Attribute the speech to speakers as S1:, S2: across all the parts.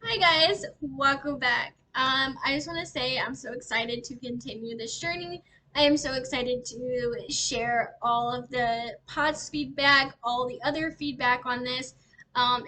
S1: Hi guys, welcome back. I just want to say I'm so excited to continue this journey. I am so excited to share all of the pods feedback, all the other feedback on this.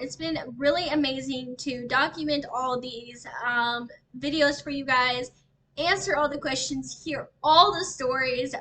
S1: It's been really amazing to document all these videos for you guys, answer all the questions, hear all the stories.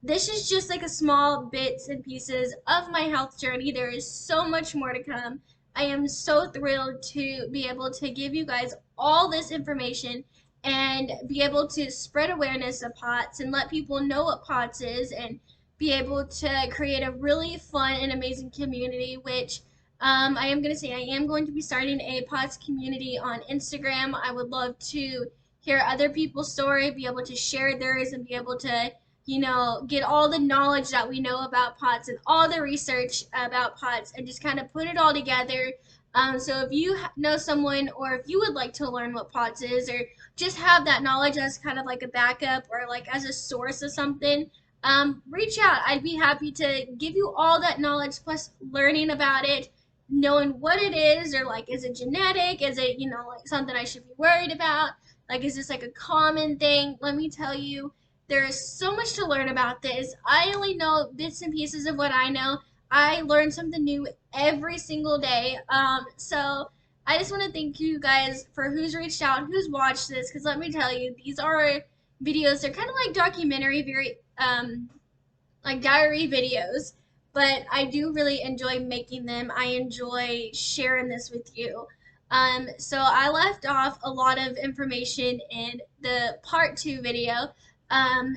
S1: This is just like a small bits and pieces of my health journey. There is so much more to come. I am so thrilled to be able to give you guys all this information and be able to spread awareness of POTS and let people know what POTS is and be able to create a really fun and amazing community, which I am going to say I am going to be starting a POTS community on Instagram. I would love to hear other people's story, be able to share theirs, and be able to get all the knowledge that we know about POTS and all the research about POTS and just kind of put it all together. So if you know someone or if you would like to learn what POTS is or just have that knowledge as kind of like a backup or like as a source of something, reach out. I'd be happy to give you all that knowledge plus learning about it, knowing what it is or like is it genetic? Is it, like something I should be worried about? Like is this like a common thing? Let me tell you, there is so much to learn about this. I only know bits and pieces of what I know. I learn something new every single day. So I just want to thank you guys for who's reached out, who's watched this, because let me tell you, these are videos. They're kind of like documentary, very like diary videos. But I do really enjoy making them. I enjoy sharing this with you. So I left off a lot of information in the part two video.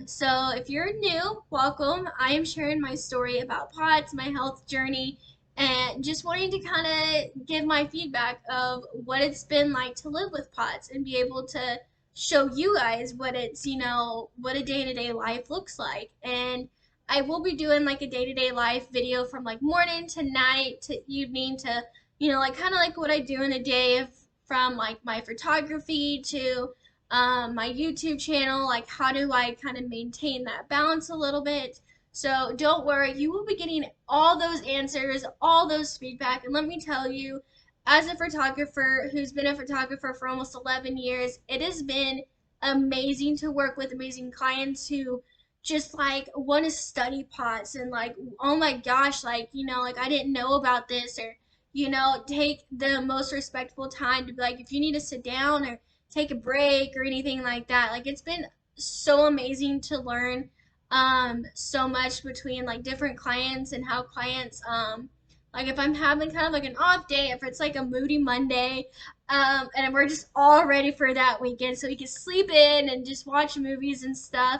S1: So if you're new, welcome. I am sharing my story about POTS, my health journey, and just wanting to kind of give my feedback of what it's been like to live with POTS and be able to show you guys what it's, what a day-to-day life looks like. And I will be doing like a day-to-day life video from like morning to night to evening to, like kind of like what I do in a day of, from like my photography to my YouTube channel, like how do I kind of maintain that balance a little bit. So don't worry, you will be getting all those answers, all those feedback. And let me tell you, as a photographer who's been a photographer for almost 11 years, it has been amazing to work with amazing clients who just like want to study pots and like, oh my gosh, like, like I didn't know about this, or, take the most respectful time to be like, if you need to sit down or take a break or anything like that. Like it's been so amazing to learn so much between like different clients and how clients like if I'm having kind of like an off day, if it's like a moody Monday, and we're just all ready for that weekend so we can sleep in and just watch movies and stuff.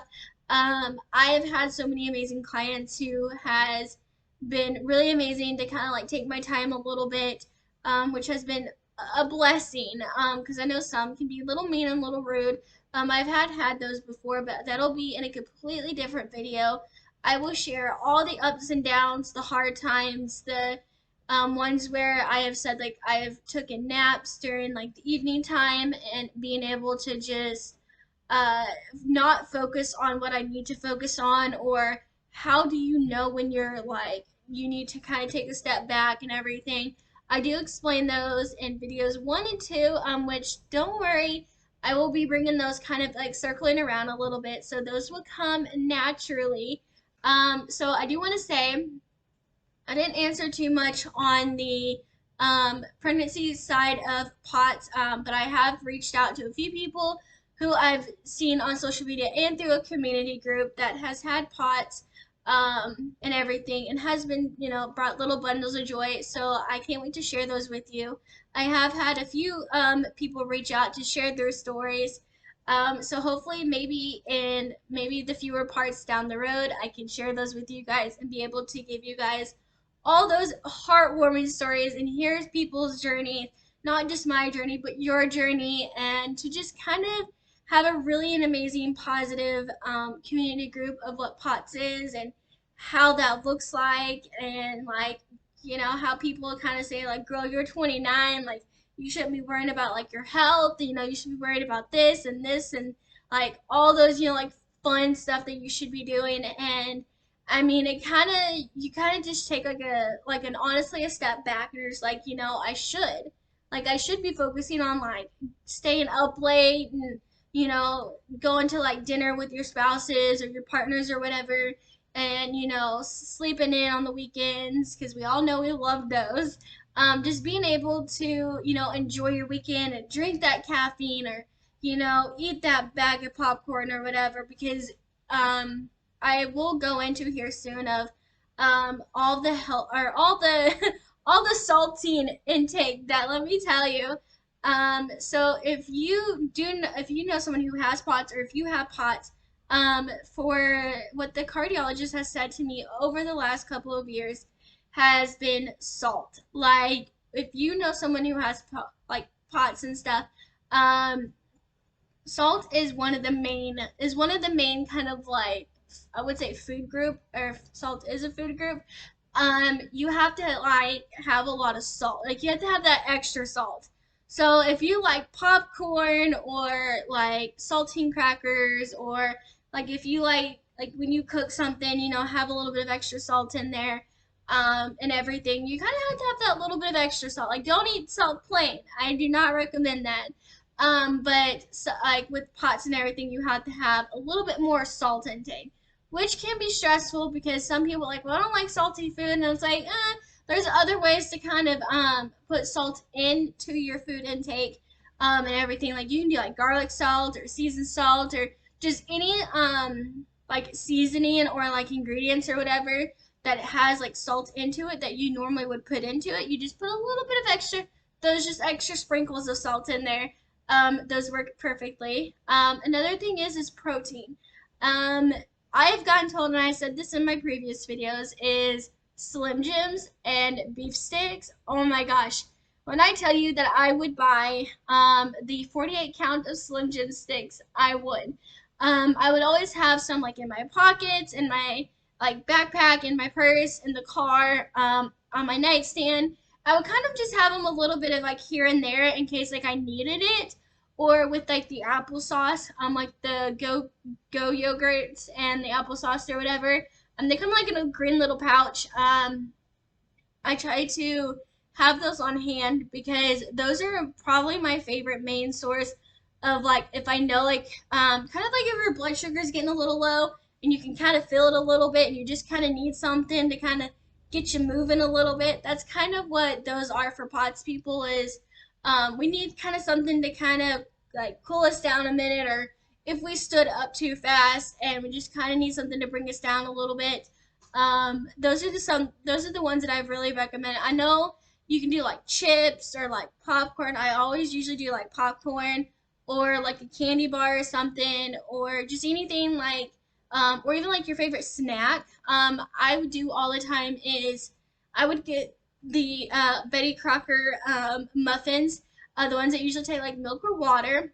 S1: I have had so many amazing clients who has been really amazing to kind of like take my time a little bit, which has been a blessing, because I know some can be a little mean and a little rude. I've had those before, but that'll be in a completely different video. I will share all the ups and downs, the hard times, the ones where I have said like I have taken naps during like the evening time and being able to just uh, not focus on what I need to focus on, or how do you know when you're like you need to kind of take a step back and everything. I do explain those in videos one and two, which don't worry, I will be bringing those kind of like circling around a little bit, so those will come naturally. So I do want to say I didn't answer too much on the pregnancy side of POTS, but I have reached out to a few people who I've seen on social media and through a community group that has had POTS and everything, and has been, brought little bundles of joy. So I can't wait to share those with you. I have had a few people reach out to share their stories. So hopefully maybe the fewer parts down the road, I can share those with you guys and be able to give you guys all those heartwarming stories and here's people's journey, not just my journey, but your journey, and to just kind of have a really an amazing, positive community group of what POTS is and how that looks like, and like, how people kind of say, like, girl, you're 29, like, you shouldn't be worrying about like your health, you should be worried about this and like all those, like fun stuff that you should be doing. And I mean, it kind of you kind of just take like an honestly a step back and you're just like, I should. Like I should be focusing on like staying up late and going to like dinner with your spouses or your partners or whatever, and sleeping in on the weekends because we all know we love those. Just being able to enjoy your weekend and drink that caffeine, or eat that bag of popcorn or whatever, because I will go into here soon of all the hell or all the all the saltine intake that, let me tell you. So if you know someone who has POTS, or if you have POTS, for what the cardiologist has said to me over the last couple of years has been salt. Like if you know someone who has like POTS and stuff, um, salt is one of the main kind of like, I would say, food group, or salt is a food group. You have to like have a lot of salt. Like you have to have that extra salt. So if you like popcorn or like saltine crackers, or like if you like when you cook something, have a little bit of extra salt in there, and everything, you kind of have to have that little bit of extra salt. Like don't eat salt plain. I do not recommend that. But so, like with POTS and everything, you have to have a little bit more salt intake, which can be stressful because some people are like, well, I don't like salty food, and it's like, there's other ways to kind of put salt into your food intake, and everything. Like you can do like garlic salt or seasoned salt, or just any like seasoning or like ingredients or whatever that has like salt into it that you normally would put into it. You just put a little bit of extra, those just extra sprinkles of salt in there. Those work perfectly. Another thing is protein. Um, I've gotten told, and I said this in my previous videos, is Slim Jims and beef sticks. Oh my gosh. When I tell you that I would buy the 48 count of Slim Jim sticks, I would. I would always have some like in my pockets, in my like backpack, in my purse, in the car, on my nightstand. I would kind of just have them a little bit of like here and there in case like I needed it, or with like the applesauce, like the go yogurts and the applesauce or whatever. They come like in a green little pouch. I try to have those on hand because those are probably my favorite main source of like, if I know like kind of like if your blood sugar is getting a little low and you can kind of feel it a little bit and you just kind of need something to kind of get you moving a little bit. That's kind of what those are for POTS people, is we need kind of something to kind of like cool us down a minute, or if we stood up too fast and we just kind of need something to bring us down a little bit. Those are the ones that I've really recommended. I know you can do like chips or like popcorn. I always usually do like popcorn or like a candy bar or something, or just anything like or even like your favorite snack. I would do all the time is I would get the Betty Crocker muffins, the ones that usually take like milk or water,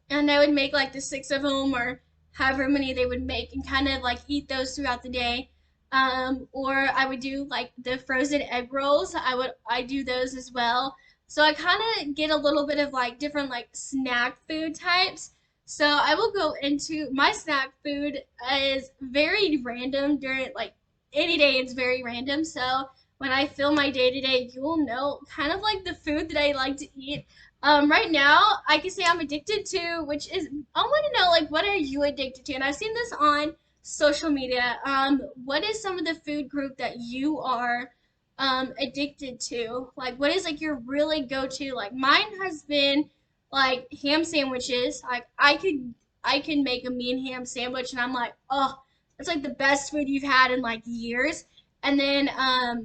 S1: and I would make like the six of them or however many they would make, and kind of like eat those throughout the day. Or I would do like the frozen egg rolls. I do those as well. So I kind of get a little bit of like different like snack food types. So I will go into my snack food is very random during like any day. It's very random. So when I film my day to day, you will know kind of like the food that I like to eat. Right now, I can say I'm addicted to, which is, I want to know, like, what are you addicted to? And I've seen this on social media. What is some of the food group that you are addicted to? Like, what is like your really go-to? Like, mine has been like ham sandwiches. Like, I can make a mean ham sandwich, and I'm like, oh, it's like the best food you've had in like years. And then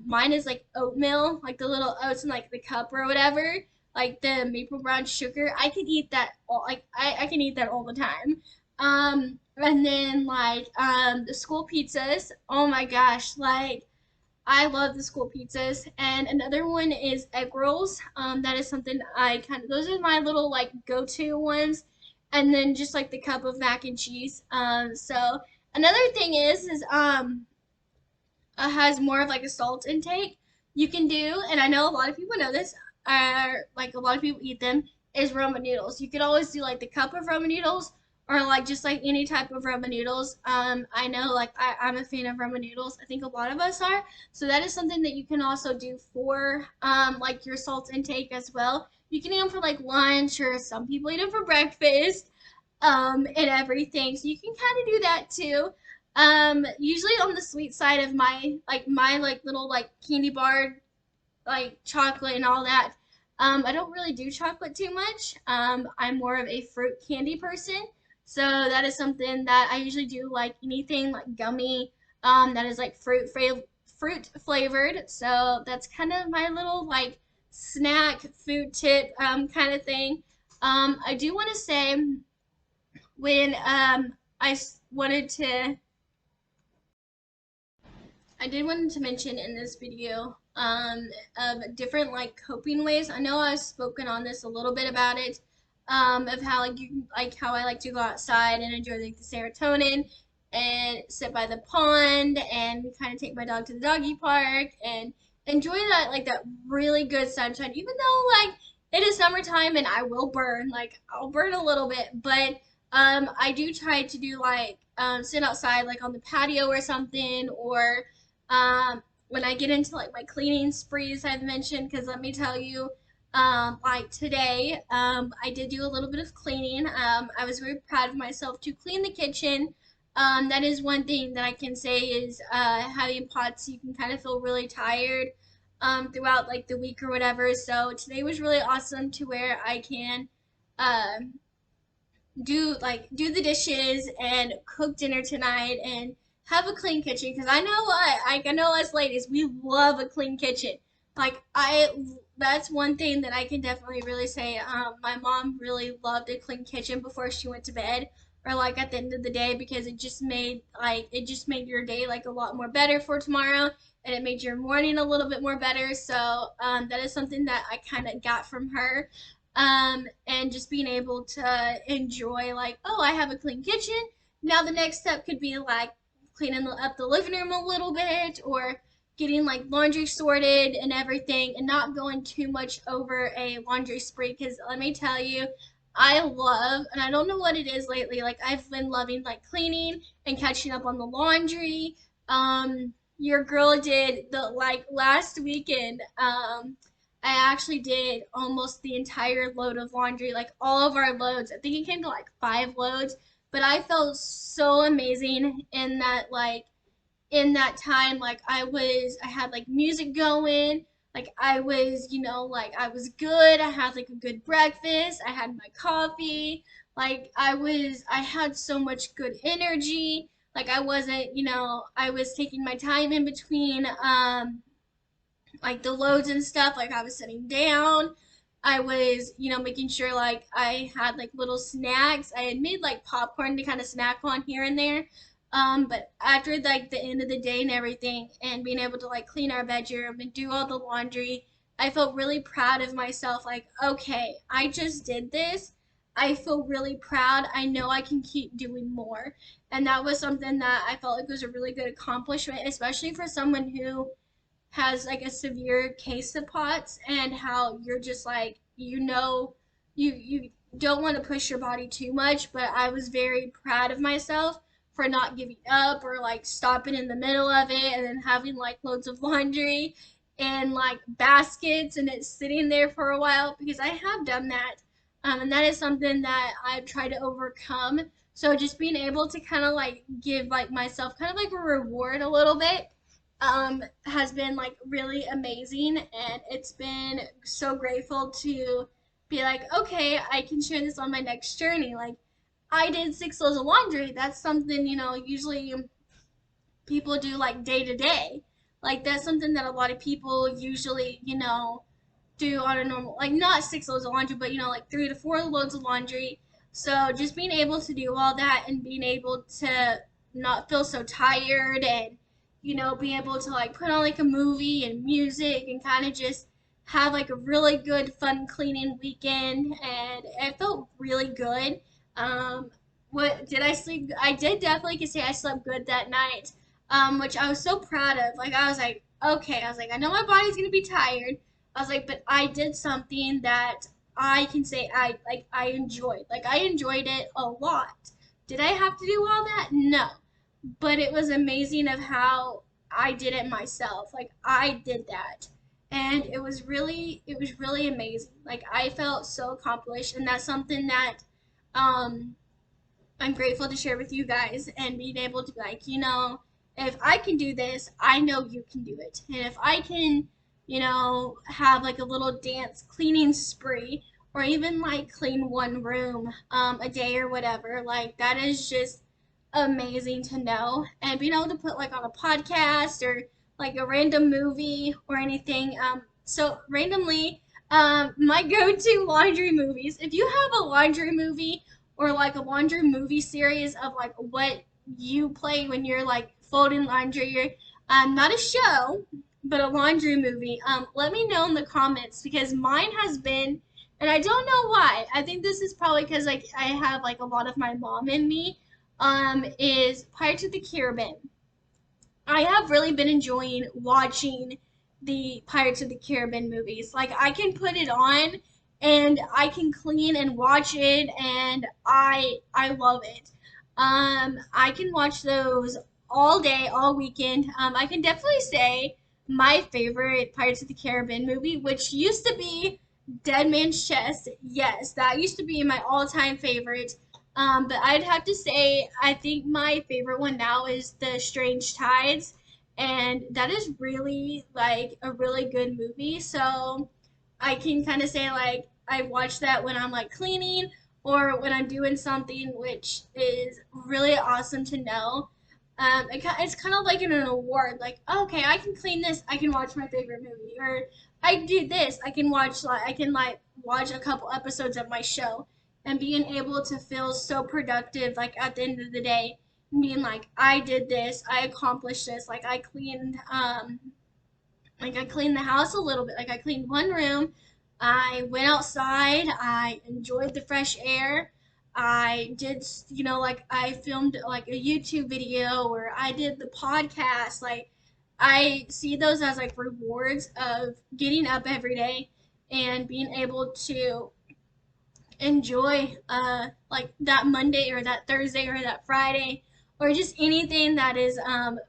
S1: mine is like oatmeal, like the little oats in like the cup or whatever, like the maple brown sugar. I could eat that all, like I can eat that all the time. And then like the school pizzas. Oh my gosh, like I love the school pizzas. And another one is egg rolls. That is something I kind of, those are my little like go-to ones. And then just like the cup of mac and cheese. So another thing is has more of like a salt intake you can do, and I know a lot of people know this, like a lot of people eat them, is Roman noodles. You could always do like the cup of Roman noodles, or like just like any type of ramen noodles. I know like I'm a fan of ramen noodles. I think a lot of us are. So that is something that you can also do for like your salt intake as well. You can eat them for like lunch, or some people eat them for breakfast, and everything. So you can kind of do that too. Usually on the sweet side of my like little like candy bar, like chocolate and all that. I don't really do chocolate too much. I'm more of a fruit candy person. So that is something that I usually do, like anything like gummy, that is like fruit flavored. So that's kind of my little like snack food tip, kind of thing. I do want to say, when wanted to I did want to mention in this video, of different like coping ways. I know I've spoken on this a little bit about it, of how like you like how I like to go outside and enjoy like the serotonin and sit by the pond and kind of take my dog to the doggy park and enjoy that really good sunshine. Even though like it is summertime and I will burn, like I'll burn a little bit, but I do try to do like sit outside like on the patio or something, or when I get into like my cleaning sprees I've mentioned, because let me tell you, like today, I did do a little bit of cleaning. I was very proud of myself to clean the kitchen. That is one thing that I can say is, having pots, you can kind of feel really tired throughout like the week or whatever. So today was really awesome to where I can um, do the dishes and cook dinner tonight and have a clean kitchen, because I know us ladies, we love a clean kitchen. Like I That's one thing that I can definitely really say. My mom really loved a clean kitchen before she went to bed, or like at the end of the day, because it just made your day like a lot more better for tomorrow, and it made your morning a little bit more better. So that is something that I kind of got from her, and just being able to enjoy, like, oh, I have a clean kitchen. Now the next step could be like cleaning up the living room a little bit, or getting like laundry sorted and everything, and not going too much over a laundry spree, because let me tell you, I love, and I don't know what it is lately, like I've been loving like cleaning and catching up on the laundry. Your girl did the like last weekend. I actually did almost the entire load of laundry, like all of our loads. I think it came to like 5 loads, but I felt so amazing in that time. Like I had like music going, like I was, like I was good. I had like a good breakfast. I had my coffee. Like I had so much good energy. Like I wasn't, I was taking my time in between, like the loads and stuff. Like I was sitting down. I was, making sure like I had like little snacks. I had made like popcorn to kind of snack on here and there. But after like the end of the day and everything, and being able to like clean our bedroom and do all the laundry, I felt really proud of myself. Like, okay, I just did this. I feel really proud. I know I can keep doing more. And that was something that I felt like was a really good accomplishment, especially for someone who has like a severe case of POTS, and how you're just like, you don't want to push your body too much. But I was very proud of myself for not giving up, or like stopping in the middle of it, and then having like loads of laundry and like baskets and it's sitting there for a while, because I have done that. And that is something that I've tried to overcome. So just being able to kind of like give like myself kind of like a reward a little bit, has been like really amazing, and it's been so grateful to be like, okay, I can share this on my next journey. Like I did 6 loads of laundry. That's something, usually people do like day to day. Like that's something that a lot of people usually, do on a normal, like not 6 loads of laundry, but like 3 to 4 loads of laundry. So just being able to do all that and being able to not feel so tired, and being able to like put on like a movie and music and kind of just have like a really good fun cleaning weekend, and it felt really good. What did I sleep? I did definitely say I slept good that night, which I was so proud of. Like I was like, okay, I was like, I know my body's gonna be tired. I was like, but I did something that I can say I enjoyed. Like I enjoyed it a lot. Did I have to do all that? No. But it was amazing of how I did it myself. Like I did that. And it was really amazing. Like I felt so accomplished, and that's something that um I'm grateful to share with you guys, and being able to be like, if I can do this, I know you can do it. And if I can, have like a little dance cleaning spree, or even like clean one room a day or whatever, like that is just amazing to know. And being able to put like on a podcast or like a random movie or anything. So randomly, my go-to laundry movies. If you have a laundry movie or like a laundry movie series of like what you play when you're like folding laundry, or not a show, but a laundry movie, let me know in the comments, because mine has been, and I don't know why. I think this is probably because like I have like a lot of my mom in me. Is Pirates of the Caribbean. I have really been enjoying watching the Pirates of the Caribbean movies. Like I can put it on and I can clean and watch it, and I love it. I can watch those all day, all weekend. I can definitely say my favorite Pirates of the Caribbean movie, which used to be Dead Man's Chest. Yes, that used to be my all-time favorite. But I'd have to say, I think my favorite one now is The Strange Tides, and that is really like a really good movie. So I can kind of say like I watch that when I'm like cleaning or when I'm doing something, which is really awesome to know. It's kind of like an award, like okay, I can clean this, I can watch my favorite movie, or I do this, I can watch a couple episodes of my show, and being able to feel so productive, like at the end of the day, and being like I did this, I accomplished this, like I cleaned the house a little bit. Like I cleaned one room. I went outside. I enjoyed the fresh air. I did, like I filmed like a YouTube video, or I did the podcast. Like I see those as like rewards of getting up every day and being able to enjoy like that Monday or that Thursday or that Friday, or just anything that is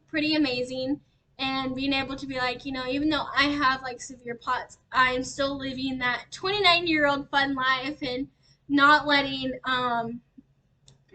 S1: pretty amazing, and being able to be like, even though I have like severe POTS, I'm still living that 29-year-old fun life, and not letting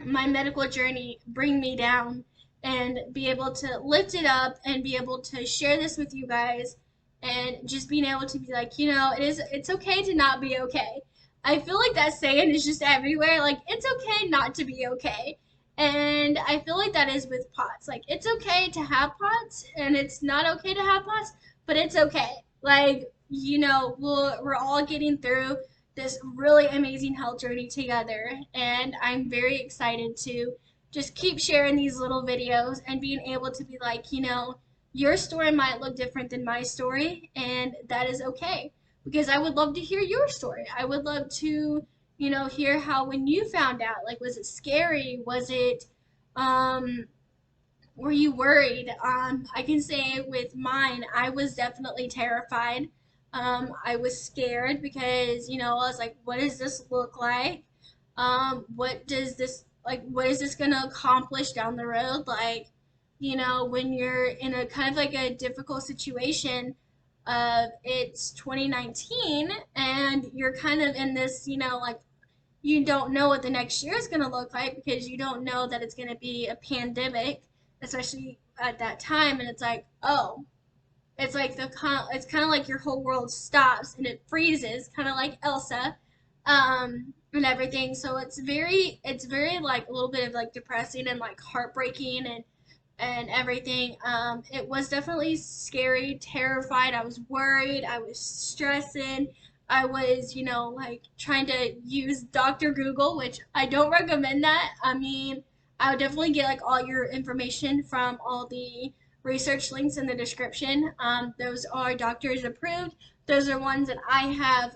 S1: my medical journey bring me down, and be able to lift it up and be able to share this with you guys, and just being able to be like, it's okay to not be okay. I feel like that saying is just everywhere. Like it's okay not to be okay. And I feel like that is with POTS. Like it's okay to have POTS, and it's not okay to have POTS, but it's okay. Like, we're all getting through this really amazing health journey together, and I'm very excited to just keep sharing these little videos and being able to be like, your story might look different than my story, and that is okay, because I would love to hear your story. I would love to, hear how when you found out, like was it scary? Was it were you worried? I can say with mine, I was definitely terrified. I was scared because, I was like, what does this look like? What is this gonna accomplish down the road? Like, when you're in a kind of like a difficult situation, it's 2019, and you're kind of in this, like you don't know what the next year is going to look like, because you don't know that it's going to be a pandemic, especially at that time. And it's like, oh, it's like it's kind of like your whole world stops and it freezes, kind of like Elsa, and everything. So it's very like a little bit of like depressing and like heartbreaking, and everything. It was definitely scary, terrified. I was worried. I was stressing. I was, like trying to use Dr. Google, which I don't recommend that. I mean, I would definitely get like all your information from all the research links in the description. Those are doctors approved. Those are ones that I have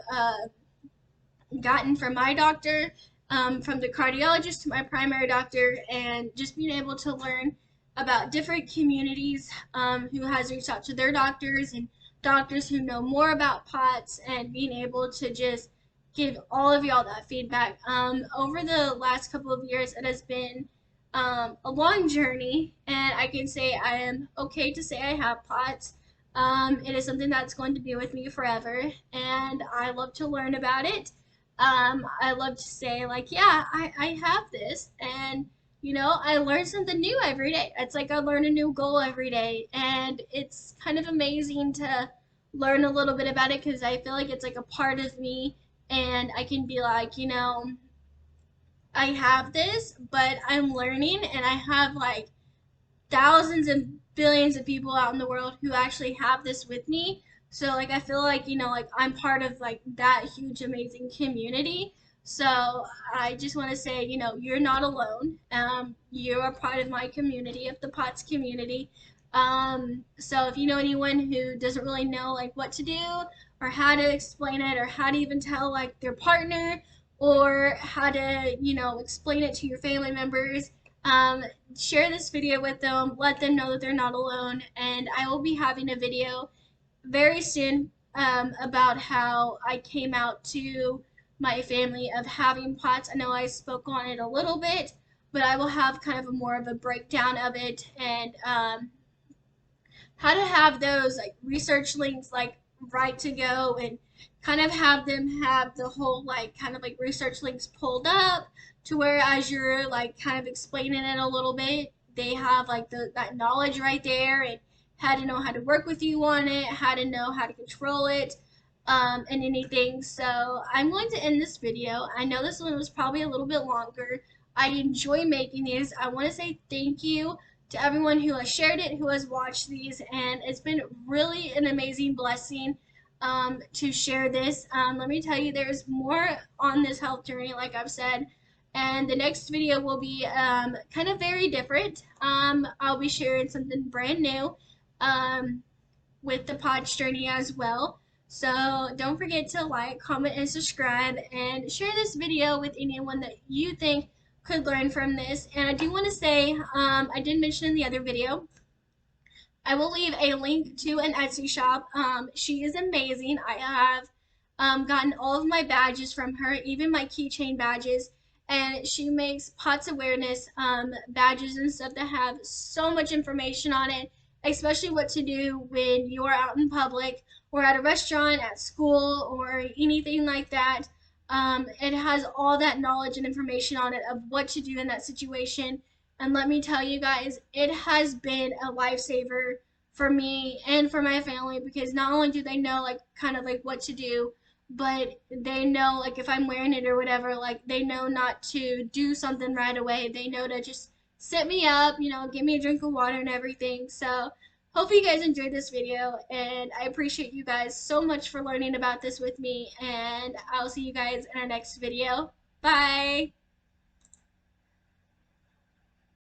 S1: gotten from my doctor, from the cardiologist to my primary doctor, and just being able to learn about different communities, who has reached out to their doctors, and doctors who know more about POTS, and being able to just give all of y'all that feedback. Over the last couple of years, it has been a long journey, and I can say I am okay to say I have POTS. It is something that's going to be with me forever, and I love to learn about it. I love to say, like, yeah, I have this, and I learn something new every day. It's like I learn a new goal every day, and it's kind of amazing to learn a little bit about it because I feel like it's like a part of me, and I can be like, I have this, but I'm learning, and I have like thousands and billions of people out in the world who actually have this with me. So like I feel like, like I'm part of like that huge amazing community. So I just want to say, you're not alone. You're a part of my community, of the POTS community. So if you know anyone who doesn't really know like what to do or how to explain it or how to even tell like their partner or how to, explain it to your family members, um, share this video with them, let them know that they're not alone, and I will be having a video very soon about how I came out to my family of having POTS. I know I spoke on it a little bit, but I will have kind of a more of a breakdown of it and how to have those like research links like right to go and kind of have them have the whole like kind of like research links pulled up to where as you're like kind of explaining it a little bit they have like that knowledge right there and how to know how to work with you on it, how to know how to control it, and anything. So I'm going to end this video. I know this one was probably a little bit longer. I enjoy making these. I want to say thank you to everyone who has shared it, who has watched these, and it's been really an amazing blessing to share this. Let me tell you, there's more on this health journey, like I've said, and the next video will be kind of very different. I'll be sharing something brand new with the Pod's journey as well. So don't forget to like, comment, and subscribe, and share this video with anyone that you think could learn from this. And I do want to say, I did mention in the other video, I will leave a link to an Etsy shop. She is amazing. I have gotten all of my badges from her, even my keychain badges. And she makes POTS awareness badges and stuff that have so much information on it, especially what to do when you're out in public or at a restaurant, at school, or anything like that. It has all that knowledge and information on it of what to do in that situation. And let me tell you guys, it has been a lifesaver for me and for my family because not only do they know like kind of like what to do, but they know like if I'm wearing it or whatever, like they know not to do something right away. They know to just sit me up, give me a drink of water and everything. So hopefully you guys enjoyed this video, and I appreciate you guys so much for learning about this with me, and I'll see you guys in our next video. Bye!